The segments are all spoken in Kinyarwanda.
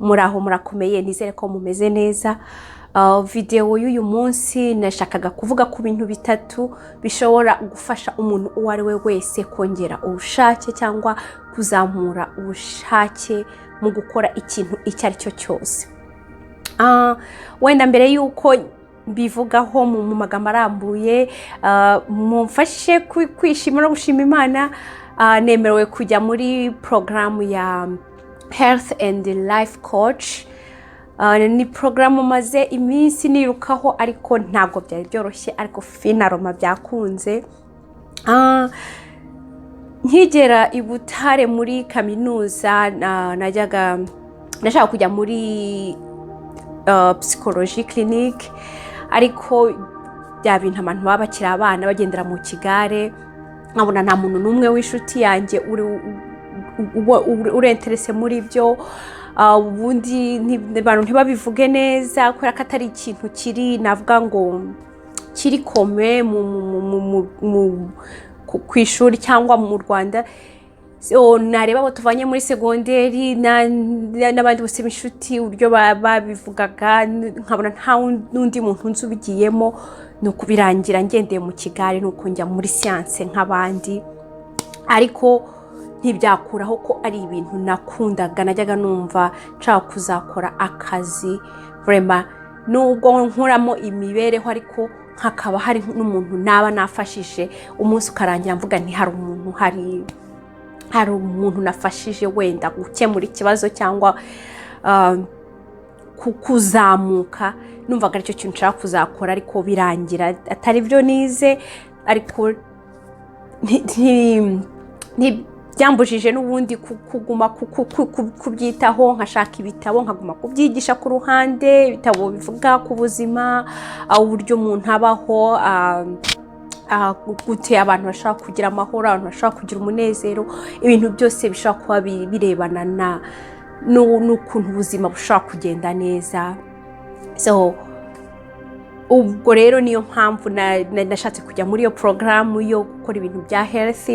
muraho murakomeye nizere ko mumeze neza. Video y'uyu munsi nashakaga kuvuga ku bintu bitatu bishobora gufasha umuntu uwo ari we wese kongera ubushake cyangwa kuzamura ubushake mu gukora ikintu icyo ari cyo cyose. Wenda mbere y'uko bivugaho mu magambo arambuye, mumfashe kwishima no gushima Imana. Nemerewe kujya muri programu ya Health and Life Coach. Ni programu maze iminsi nirukaho ariko ntabwo byari byoroshye, ariko finaroma byakunze. Nkigera i Butare muri kaminuza nashaka kujya muri psychology clinic, ariko bya bintu abantu baba bakiri abana bagendera mu kigare, nkabona nta muntu n'umwe w'inshuti yanjye urenterese muri byo. Ubundi abantu ntibabivuge neza kubera ko atari ikintu kiri navuga ngo kiri kome ku ishuri cyangwa mu Rwanda. Nareba abo tuvanye muri segonderi n'abandi bose b'inshuti uburyo babivugaga, nkabona nta n'undi muntu nzi ubigiyemo, nuko birangira ngendeye mu kigare nuko njya muri siyanse nk'abandi. Ariko ntibyakuraho ko ari ibintu nakundaga, najyaga numva nshaka kuzakora akazi vraiment, nubwo nkuramo imibereho ariko hakaba hari n'umuntu naba nafashije. Umunsi ukarangira mvuga nti hari umuntu nafashije wenda gukemura ikibazo cyangwa kuzamuka, numvaga aricyo kintu nshaka kuzakora. Ariko birangira atari byo nize, ariko byambujije n'ubundi kuguma kubyitaho, nkashaka ibitabo nkaguma kubyigisha ku ruhande, ibitabo bivuga ku buzima, uburyo umuntu abaho, gute abantu bashaka kugira amahoro, abantu bashaka kugira umunezero, ibintu byose bishobora kuba birebana n'ukuntu ubuzima bushobora kugenda neza. Ubwo rero niyo mpamvu nashatse kujya muri iyo programu yo gukora ibintu bya health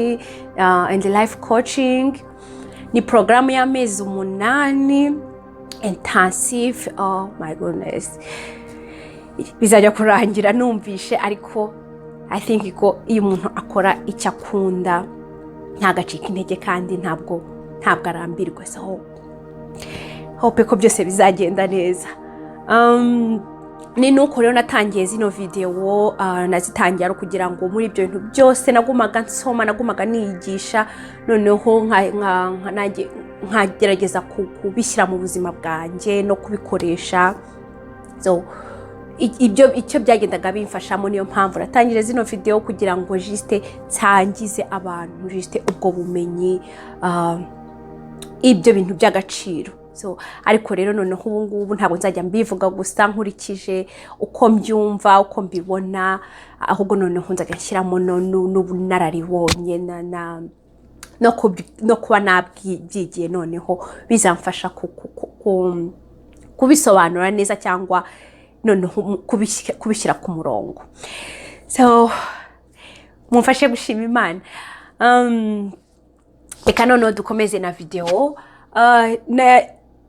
and life coaching. Ni programu y'amezi 8 intensive. Oh my goodness, bizajya kurangira numvishe, ariko I think ko iyo umuntu akora icyo akunda ntagacika intege kandi ntabwo arambirwe. Hope ko byose bizagenda neza. Ni nuko rero natangiye zino video, nazitangiye kugira ngo muri ibyo bintu byose nagumaga nsoma, nagumaga niyigisha, noneho nkagerageza kubishyira mu buzima bwanjye no kubikoresha. Icyo byagendaga bimfashamo, niyo mpamvu natangije zino video kugira ngo juste nsangize abantu juste ubwo bumenyi, ibyo bintu by'agaciro. Ariko rero noneho ubu ngubu ntabwo nzajya mbivuga gusa nkurikije uko mbyumva, uko mbibona, ahubwo noneho nzajya nshyiramo n'ubunararibonye no kuba nabyigiye, noneho bizamfasha kubisobanura neza cyangwa noneho kubishyira ku murongo. Mumfashe gushima Imana. Reka noneho dukomeze na video.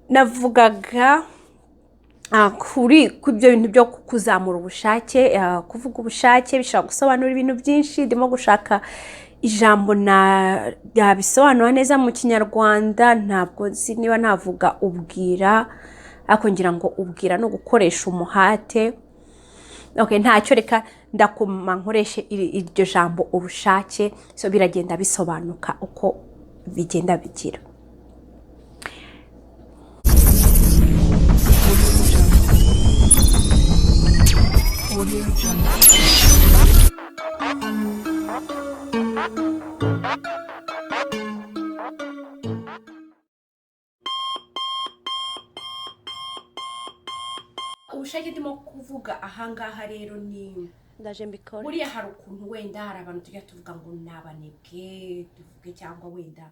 Navugaga kuri ibyo bintu byo kuzamura ubushake. Kuvuga ubushake bishobora gusobanura ibintu byinshi. Ndimo gushaka ijambo yabisobanura neza mu Kinyarwanda, ntabwo nzi niba navuga ubwira, ariko ngira ngo ubwira no gukoresha umuhate. Ntacyo, reka ndakoma nkoreshe iryo jambo ubushake, biragenda bisobanuka uko bigenda bigira. Ubushake ndimo kuvuga ahangaha rero ni ndaje mbikora. Buriya hari ukuntu wenda hari abantu tujya tuvuga ngo nabanebwe, tuvuge cyangwa wenda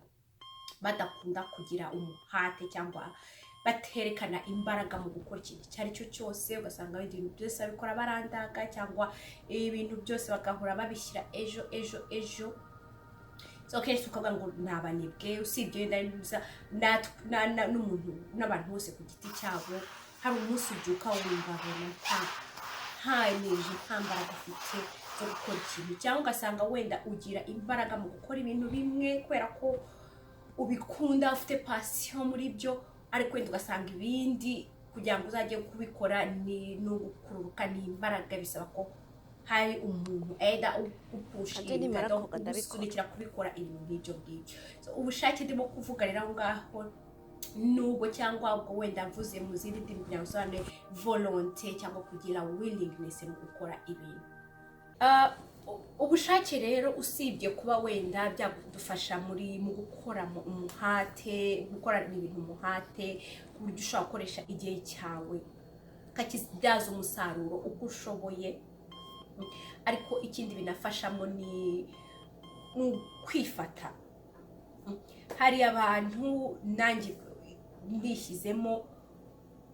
badakunda kugira umuhate cyangwa baterekana imbaraga mu gukora ikintu icyo ari cyo cyose, ugasanga ibintu byose babikora barandaga, cyangwa ibintu byose bagahora babishyira ejo. so kenshi ukavuga ngo nabanebwe usibye n'umuntu n'abantu bose ku giti cyabo hari umunsi ubyuka wumva nta energy nta mbaraga ufite zo gukora ikintu cyangwa ugasanga wenda ugira imbaraga mu gukora ibintu bimwe kubera ko ubikunda ufite passion muri byo ariko wenda ugasanga ibindi kugira ngo uzajye kubikora ni n'ugukururuka ni imbaraga bisaba ko hari umuntu eda upushinga usunikira kubikora ibintu nk'ibyo ngibyo. So ubushake ndimo kuvuga rero ngaho nubwo cyangwa ubwo wenda mvuze mu zindi ndimi kugira ngo usobanure volonté cyangwa kugira willingness mu gukora ibintu. Ubushake rero usibye kuba wenda byagufasha mu gukora umuhate gukora ibintu umuhate ku buryo ushobora gukoresha igihe cyawe kakibyaza umusaruro uko ushoboye, ariko ikindi binafashamo ni kwifata. Hari abantu nanjye ndishyizemo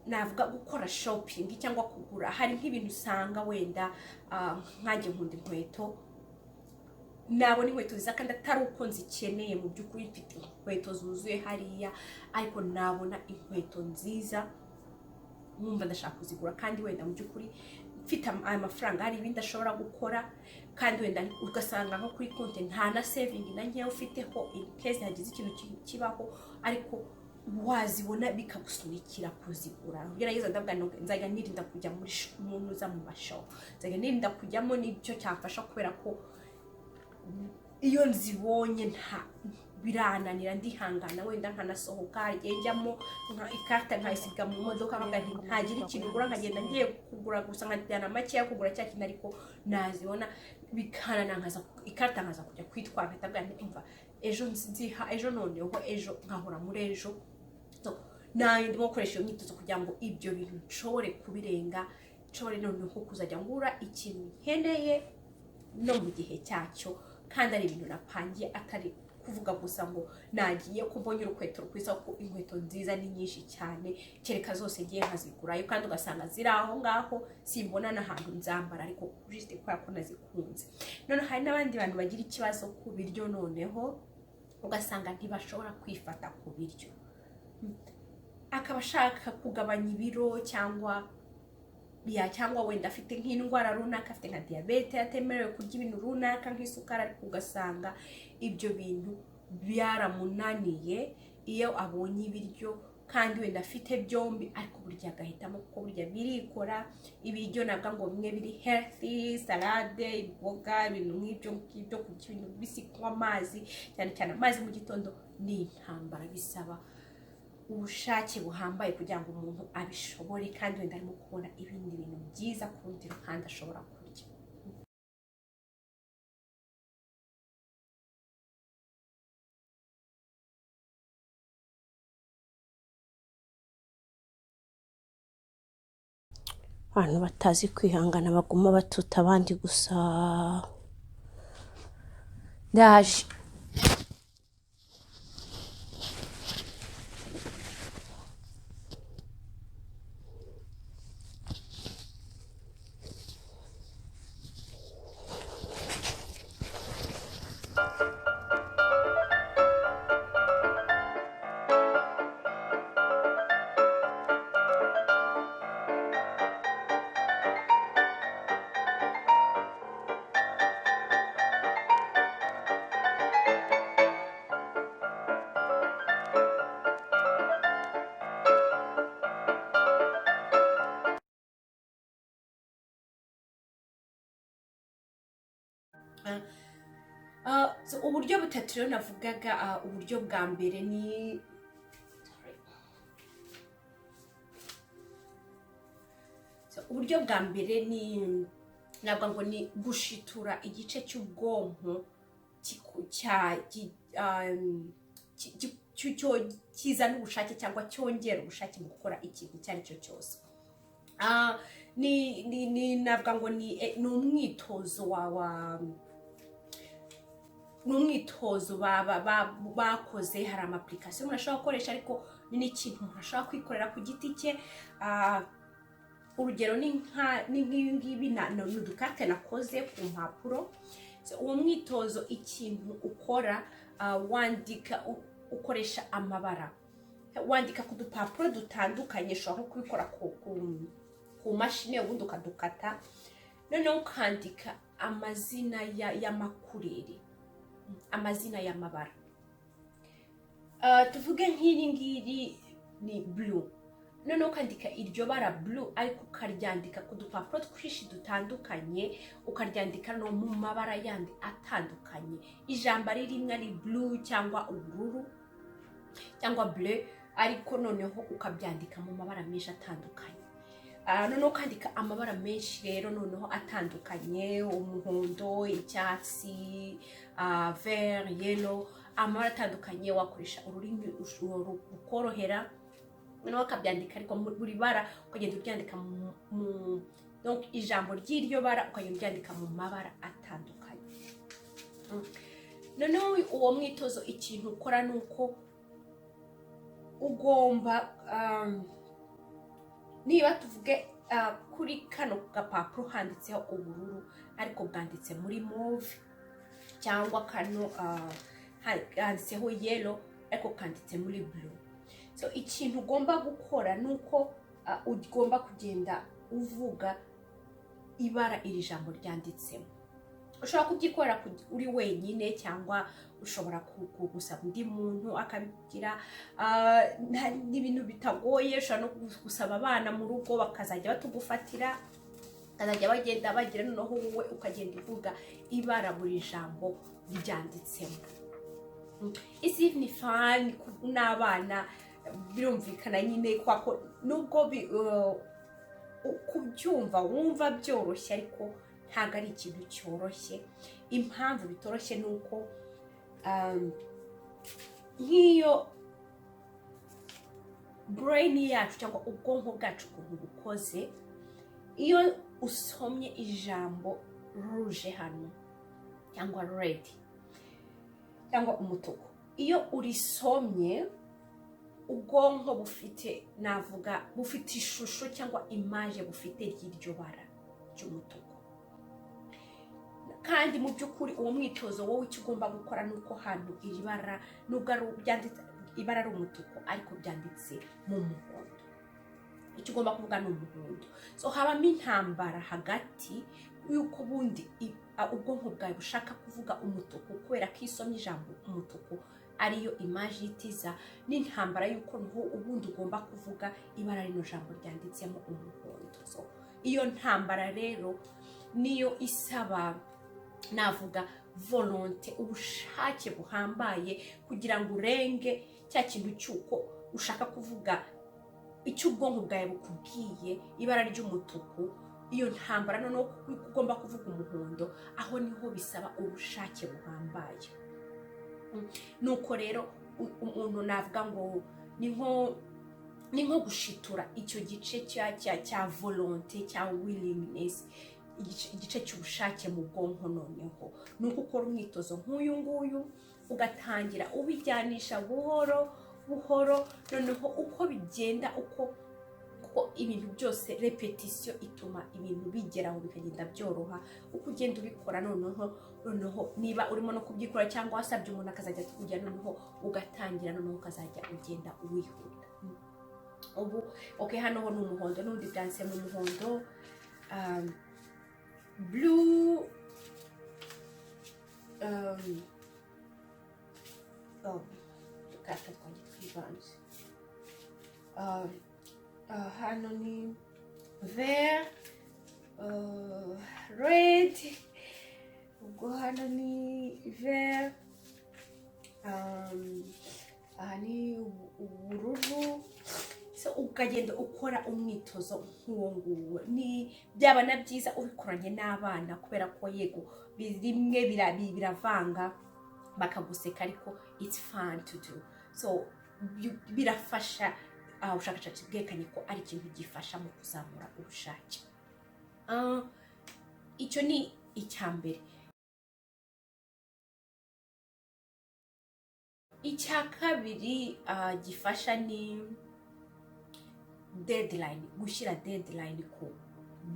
navuga gukora shopping cyangwa kugura, hari nk'ibintu usanga wenda nkanjye nkunda inkweto, nabona inkweto nziza kandi atari uko nzikeneye mu by'ukuri mfite inkweto zuzuye hariya, ariko nabona inkweto nziza nkumva ndashaka kuzigura kandi wenda mu by'ukuri mfite amafaranga hari ibindi ashobora gukora, kandi wenda ugasanga nko kuri konti nta na saving na nkeya ufiteho in case hagize ikintu kibaho, ariko wazibona bikagusunikira kuzigura. Gerageza ndavuga nzajya nirinda kujya muri umuntu uza mu mashow, nzajya nirinda kujyamo n'icyo cyafasha kubera ko iyo nzibonye nta birananira ndihangana wenda nkanasohoka njyamo ikarita nkayisiga mu modoka ntagira ikintu ugura nkagenda ngiye kugura gusa nkajyana make yo kugura cya kintu, ariko nazibona bikanana nkaza ikarita nkaza kujya kwitwara ndavuga ntimva ejo noneho ejo nkahora muri ejo. So ndimo gukoresha iyo myitozo kugira ngo ibyo bintu nshobore kubirenga, nshobore noneho kuzajya ngura ikintu nkeneye no mu gihe cyacyo, kandi ari ibintu napangiye atari kuvuga gusa ngo nagiye kubonye urukweto rwiza ko inkweto nziza ni nyinshi cyane kereka zose ngiye nkazigurayo, kandi ugasanga ziri aho ngaho simbona n'ahantu nzambara ariko juste kubera ko nazikunze. None hari n'abandi bantu bagira ikibazo ku biryo, noneho ugasanga ntibashobora kwifata ku biryo, akaba ashaka kugabanya ibiro cyangwa wenda afite nk'indwara runaka, afite nka diabete atemerewe kurya ibintu runaka nk'isukari, ariko ugasanga ibyo bintu byaramunaniye iyo abonye ibiryo kandi wenda afite byombi, ariko burya agahitamo kuko burya birikora ibiryo nabwo ngo bimwe biri healthy, salade, imboga, ibintu nk'ibyo kurya ibintu bisi, kunywa amazi, cyane cyane amazi mu gitondo. Ni intambara bisaba ubushake buhambaye kugira ngo umuntu abishobore, kandi wenda arimo kubona ibindi bintu byiza ku rundi ruhande ashobora kurya. Abantu batazi kwihangana baguma batuta abandi gusa. Ndaje so uburyo butatu rero navugaga. Uburyo bwa mbere ni uburyo bwa mbere ni nabwo ngo ni gushitura igice cy'ubwonko kizana ubushake cyangwa cyongera ubushake mu gukora ikintu icyo ari cyo cyose. Navuga ngo ni umwitozo n'umwitozo bakoze. Hari ama application umuntu ashobora gukoresha, ariko ni n'ikintu umuntu ashobora kwikorera ku giti cye. Urugero ni nk'ibi n'udukate nakoze ku mpapuro. Uwo mwitozo ikintu ukora wandika ukoresha amabara, wandika ku dupapuro dutandukanye, ushobora nko kubikora ku mashini ubundi ukadukata, noneho ukandika amazina y'amakureri, amazina y'amabara. Tuvuge nk'iri ngiri ni blue, noneho ukandika iryo bara blue ariko ukaryandika ku dupapuro twinshi dutandukanye, ukaryandika no mu mabara yandi atandukanye. Ijambo ari rimwe ari blue cyangwa ubururu cyangwa bleu, ariko noneho ukabyandika mu mabara menshi atandukanye. Noneho ukandika amabara menshi rero noneho atandukanye, umuhondo, icyatsi, vert, yellow, amabara atandukanye. Wakoresha ururimi rukorohera, noneho ukabyandika ariko buri bara ukagenda ubyandika donc ijambo ry'iryo bara ukagenda ubyandika mu mabara atandukanye. Noneho uwo mwitozo ikintu ukora nuko ugomba niba tuvuge kuri kano gapapuro handitseho ubururu ariko bwanditse muri mauve, cyangwa kano handitseho yellow ariko kanditse muri blue. So ikintu ugomba gukora nuko ugomba kugenda uvuga ibara iri jambo ryanditsemo. Ushobora kubyikorera uri wenyine, cyangwa ushobora gusaba undi muntu akabigira. N'ibintu bitagoye, ushobora no gusaba abana mu rugo bakazajya batugufatira, bakazajya bagenda bagira, noneho wowe ukagenda uvuga ibara buri jambo ryanditsemo. Isi ni fun n'abana, birumvikana nyine kwako nubwo kubyumva wumva byoroshye, ariko ntago ari ikintu cyoroshye. Impamvu bitoroshye nuko nk'iyo brain yacu cyangwa ubwonko bwacu ukuntu bukoze, iyo usomye ijambo rouge hano cyangwa red cyangwa umutuku, iyo urisomye ubwonko bufite ishusho cyangwa image bufite ry'iryo bara ry'umutuku. Kandi mu by'ukuri uwo mwitozo wowe icyo ugomba gukora nuko hano iri bara nubwo byanditse ibara ari umutuku ariko byanditse mu muhondo, icyo ugomba kuvuga ni umuhondo. So habamo intambara hagati y'uko bundi ubwonko bwawe bushaka kuvuga umutuku kubera ko isomye ijambo umutuku ariyo image itiza, n'intambara y'uko ubundi ugomba kuvuga ibara rino jambo ryanditsemo umuhondo. So iyo ntambara rero niyo isaba navuga volonté, ubushake buhambaye kugira ngo urenge cya kintu cyuko ushaka kuvuga icyo ubwonko bwawe bukubwiye ibara ry'umutuku. Iyo ntambara noneho ugomba kuvuga umuhondo, aho niho bisaba ubushake buhambaye. Nuko rero umuntu navuga ngo ni nko gushitura icyo gice cya volonté cya willingness, igice cy'ubushake mu bwonko. Noneho nuko ukora umwitozo nk'uyu nguyu, ugatangira ubijyanisha buhoro buhoro, noneho uko bigenda uko ibintu byose repetition ituma ibintu bigeraho bikagenda byoroha. Uko ugenda ubikora noneho niba urimo no kubyikora cyangwa wasabye umuntu akazajya kujya, noneho ugatangira, noneho ukazajya ugenda wihuta. Ubu hano ho ni umuhondo, n'undi byanditse mu muhondo, blue, tukata twanje twibanze. Hano ni vert, red, ubwo hano ni vert, aha ni ubururu. So ukagenda ukora umwitozo nk'uwo nguwo. Ni byaba na byiza ubikoranye n'abana, kubera ko yego bimwe biravanga bakaguseka, ariko it's fun to do. So birafasha. Ubushakashatsi bwerekanye ko ari ikintu gifasha mu kuzamura ubushake. Icyo ni icya mbere. Icya kabiri gifasha ni deadline, gushyira deadline ku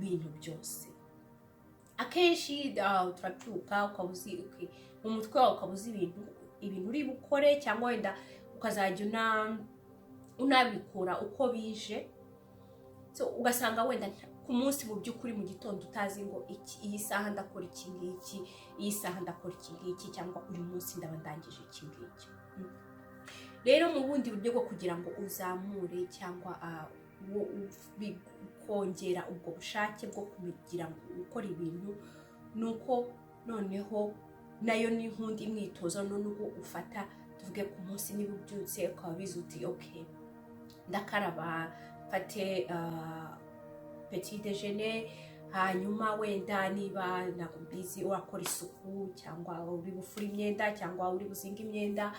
bintu byose. Akenshi turabyuka ukabuzi mu mutwe wawe ukabuzi ibintu ibintu uri bukore, cyangwa wenda ukazajya unabikora uko bije. So ugasanga wenda ku munsi mu by'ukuri mu gitondo utazi ngo iyi saha ndakora iki ngiki, iyi saha ndakora iki ngiki, cyangwa uyu munsi ndaba ndangije iki ngiki. Rero mu bundi buryo bwo kugira ngo uzamure cyangwa kongera ubwo bushake bwo kugira ngo ukora ibintu, nuko noneho nayo ni nk'undi imyitozo. Nubwo ufata tuvuge ku munsi niba ubyutse ukaba bizi uti okay, ndakaraba, mfate petit déjeuner, hanyuma wenda niba ntabwo mbizi urakora isuku, cyangwa uri bufura imyenda, cyangwa uri buzinga imyenda,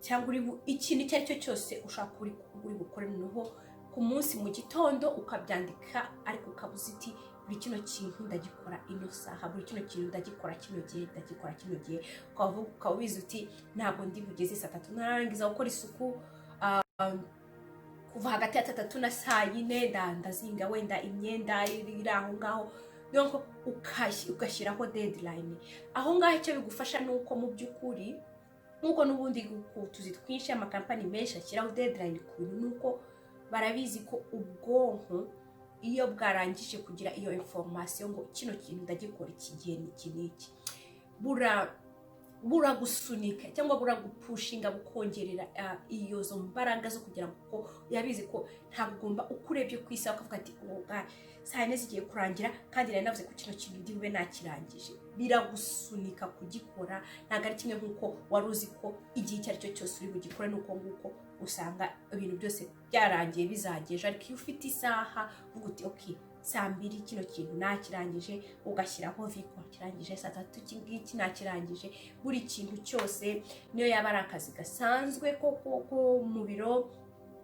cyangwa ikintu icyo ari cyo cyose ushaka uri bukore, noneho ku munsi mu gitondo ukabyandika, ariko ukabuza uti buri kino kintu ndagikora ino saha, buri kino kintu ndagikora kino gihe, ndagikora kino gihe. Ukaba ubizi uti ntabwo ndi bugeze saa 3 narangiza gukora isuku, kuva hagati ya 3 na saa 4 ndazinga wenda imyenda iri aho ngaho. Donc ugashyiraho deadline aho ngaho. Icyo bigufasha nuko mu by'ukuri, nkuko n'ubundi tuzi twinshi amakampani menshi ashyiraho deadline ku bintu, nuko barabizi ko ubwonko iyo bwarangije kugira iyo information ngo kino kintu ndagikora iki gihe n'iki n'iki, buragusunika cyangwa buragupushinga, bukongerera iyo zo mbaraga zo kugira ngo yabizi ko ntabwo ugomba ukurebye ku isaha ukavuga ati saa 4 zigiye kurangira kandi nari navuze ko kino kintu ndi bube nakirangije. Biragusunika kugikora, ntabwo ari kimwe nk'uko wari uzi ko igihe icyo ari cyo cyose uri bugikore, nuko nguko usanga ibintu byose byarangiye bizageje. Ariko iyo ufite isaha uvuga uti okay, saa 2 kino kintu nakirangije, ugashyiraho viko kirangije, saa 3 iki ngiki nakirangije. Buri kintu cyose niyo yaba ari akazi gasanzwe ko mu biro,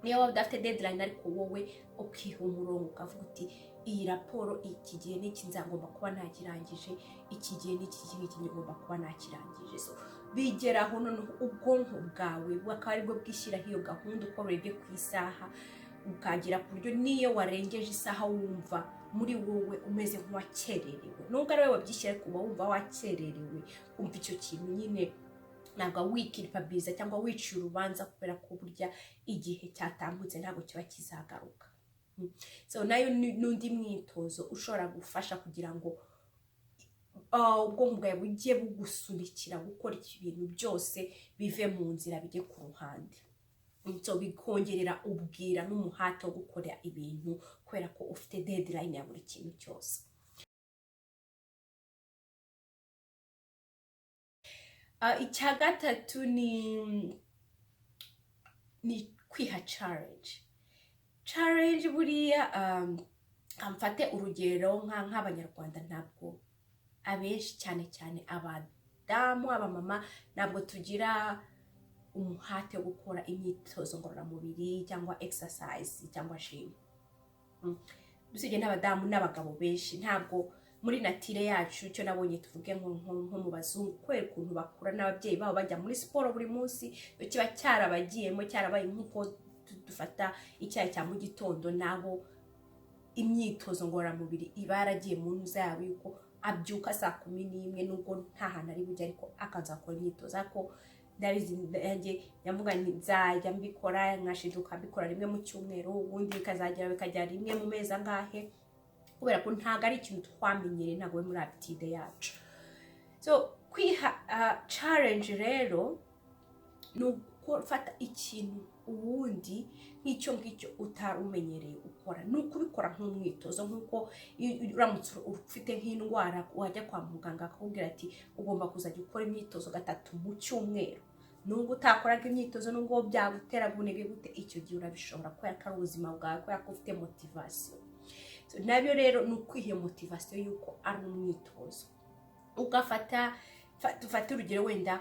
niyo waba udafite deadline, ariko wowe ukiha umurongo ukavuga uti iyi raporo iki gihe n'iki nzagomba kuba nakirangije, iki gihe n'iki ngomba kuba nakirangije. So bigeraho noneho ubwonko bwawe bukaba aribwo bwishyiraho iyo gahunda uko urebye ku isaha, ukagira ku buryo niyo warengeje isaha wumva muri wowe umeze nk'uwakererewe. Nubwo ari wowe wabyishyira ariko uba wumva wakererewe, kumva icyo kintu nyine ntabwo wikiripabiliza cyangwa wiciye urubanza, kubera ko burya igihe cyatambutse ntabwo kiba kizagaruka. So nayo n'undi mwitozo ushobora gufasha kugira ngo ubwonko bwawe bugiye bugusunikira gukora ibintu byose bive mu nzira bijye ku ruhande. So bikongerera ubwira n'umuhate wo gukora ibintu, kubera ko ufite deadline ya buri kintu cyose. Icya gatatu ni kwiha challenge. Buriya mfate urugero nk'abanyarwanda, ntabwo abenshi cyane cyane abadamu, abamama, ntabwo tugira umuhate wo gukora imyitozo ngororamubiri cyangwa exercise cyangwa gym. Dusibye n'abadamu n'abagabo benshi, ntabwo muri natire yacu icyo nabonye tuvuge nko mu bazungu, kubera ukuntu bakura n'ababyeyi babo bajya muri siporo buri munsi, kiba cyarabagiyemo, cyarabaye nk'uko dufata icyayi cya mu gitondo, nabo imyitozo ngororamubiri iba yaragiye mu ntuza yabo, yuko abyuka saa 11 nubwo nta hantu ari bujye, ariko akaza akora imyitozo. Ariko ndabizi yanjye yavuga nti nzajya mbikora, nkashiduka mbikora rimwe mu cyumweru, ubundi bikajya rimwe mu mezi angahe, kubera ko ntabwo ari ikintu twamenyereye, ntabwo muri habitude yacu. So kwiha challenge rero ni ufata ikintu ubundi nk'icyo ngicyo utarumenyereye ukora, ni ukubikora nk'umwitozo. Nk'uko uramutse ufite nk'indwara wajya kwa muganga akakubwira ati ugomba kuzajya ukora imyitozo 3 mu cyumweru, nubwo utakoraga imyitozo, nubwo byagutera bunege gute, icyo gihe urabishobora, kubera ko ari ubuzima bwawe, kubera ko ufite motivation. So nabyo rero ni ukwiha motivation yuko ari umwitozo. Ugafata urugero, wenda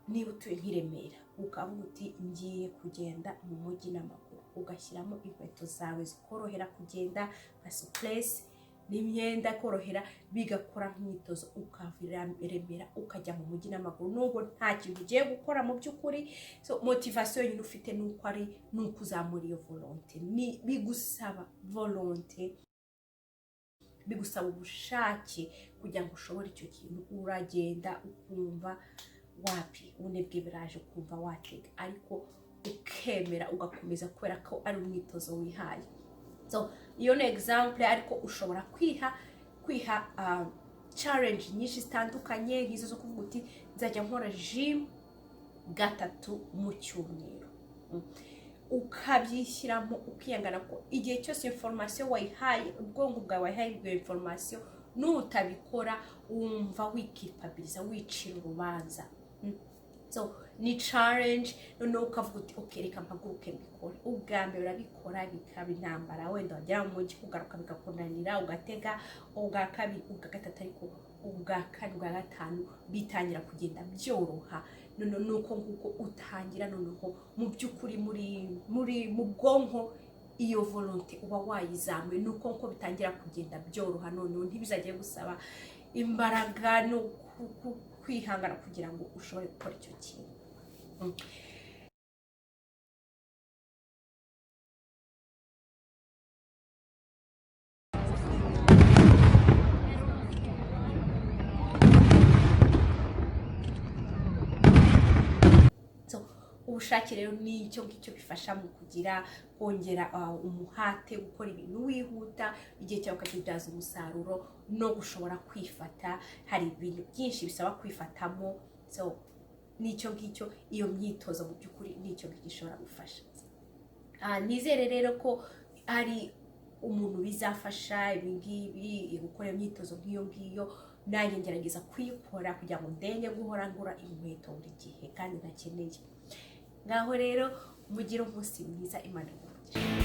niba utuye nk'Iremera, ukavuga uti ngiye kugenda mu mujyi n'amaguru, ugashyiramo inkweto zawe zikorohera kugenda nka souplesse n'imyenda korohera, bigakora nk'imyitozo, ukavira Remera ukajya mu mujyi n'amaguru, nubwo nta kintu ugiye gukora mu by'ukuri. So motivation nyine ufite nuko ari kuzamura iyo volonté, ni bigusaba volonté, bigusaba ubushake kugira ngo ushobore icyo kintu. Uragenda ukumva wapi unebwe biraje kumva watega, ariko ukemera ugakomeza kubera ko ari umwitozo wihaye. So iyo ni example, ariko ushobora kwiha challenge nyinshi zitandukanye nk'izo zo kuvuga uti nzajya nkora gym 3 mu cyumweru, ukabyishyiramo ukiyangana ko igihe cyose information wayihaye ubwonko bwawe wayihaye iyo information nutabikora wumva wikipabiliza wicira urubanza. So ni challenge, noneho ukavuga uti okay reka mpaguruke mbikore. Ubwa mbere urabikora bikaba intambara, wenda wagera mu mujyi kugaruka bikakunanira ugatega, ubwa kabiri ubwa gatatu, ariko ubwa kane ubwa gatanu bitangira kugenda byoroha. Noneho nuko nguko utangira noneho mu by'ukuri mu bwonko iyo volonté uba wayizamuye, nuko nko bitangira kugenda byoroha. Noneho ntibizajye gusaba imbaraga no kwihangana kugira ngo ushobore gukora icyo kintu. Ubushake rero ni icyo ngicyo bifasha mu kugira kongera umuhate, gukora ibintu wihuta, igihe cyawe ukakibyaza umusaruro no gushobora kwifata. Hari ibintu byinshi bisaba kwifatamo, so nicyo ngicyo iyo myitozo mu by'ukuri nicyo gishobora gufasha. Nizere rero ko ari umuntu bizafasha ibingibi gukora imyitozo nk'iyo ngiyo. Nanjye ngerageza kuyikora kugira ngo ndenge guhora ngura inkweto buri gihe kandi nakeneye. Ngaho rero mugire umunsi mwiza, Imana imugishe.